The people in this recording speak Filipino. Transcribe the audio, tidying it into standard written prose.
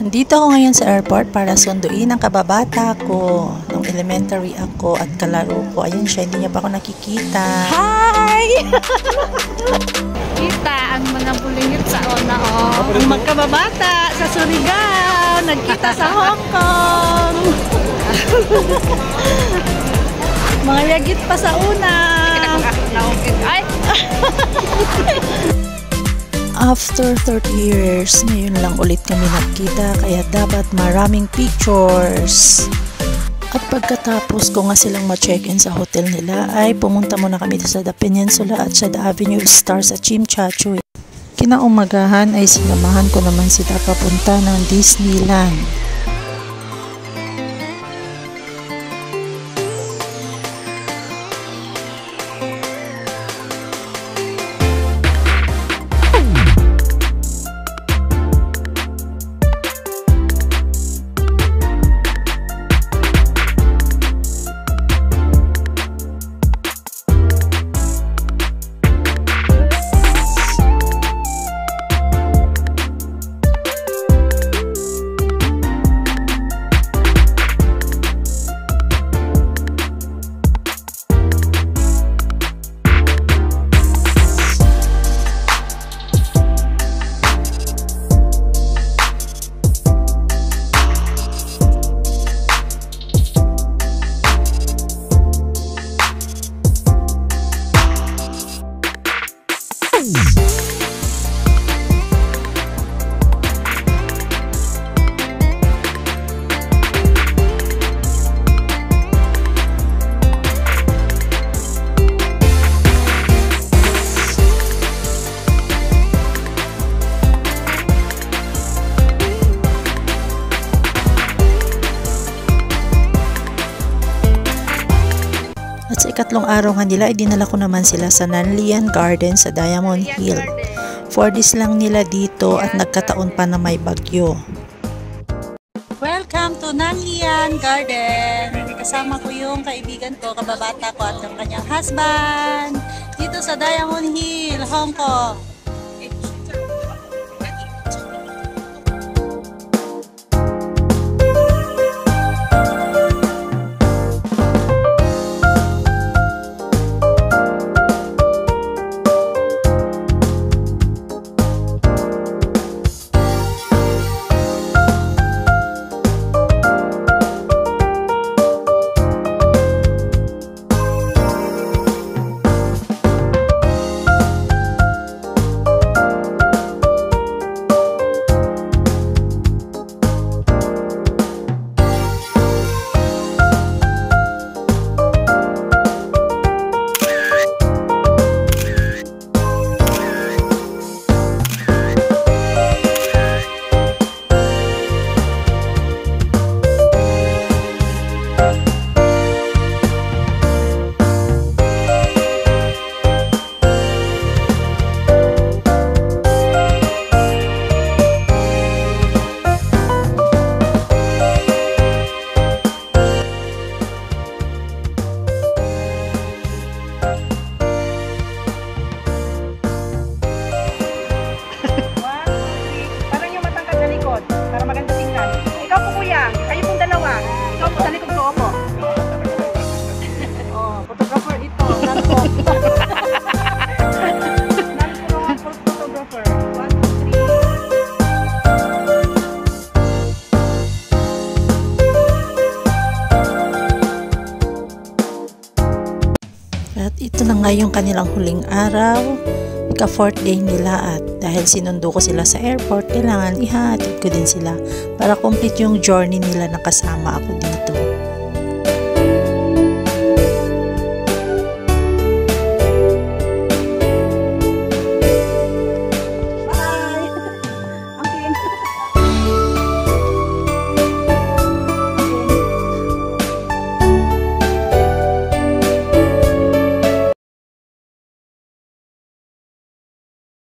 Dito ako ngayon sa airport para sunduin ang kababata ko. Nung elementary ako at kalaro ko. Ayun siya, hindi niya pa ako nakikita. Hi! Kita ang mga bulingit sa una, oh. Ang magkababata sa Surigao, nagkita sa Hong Kong. Mga yagit pa sa una. Ay! After 30 years, ngayon lang ulit kami nagkita kaya dapat maraming pictures. At pagkatapos ko nga silang ma-check-in sa hotel nila ay pumunta muna kami sa The Peninsula at sa The Avenue of Stars sa Chimchachu. Kinaumagahan ay sinamahan ko naman sila papunta ng Disneyland. At sa ikatlong araw nga nila, dinala ko naman sila sa Nanlian Garden sa Diamond Hill. 4 days lang nila dito at nagkataon pa na may bagyo. Welcome to Nanlian Garden! Kasama ko yung kaibigan ko, kababata ko at ang kanyang husband dito sa Diamond Hill, Hong Kong. Para maganda tingnan. Ikaw po kuya, kayo pong dalawa. Ikaw po sa likod ko po. Oh, photographer ito. Photographer. 1, 2, 3. At ito na nga yung kanilang huling araw. Ika-4th day nila at dahil sinundo ko sila sa airport, kailangan ihatid ko din sila para complete yung journey nila na kasama ako dito.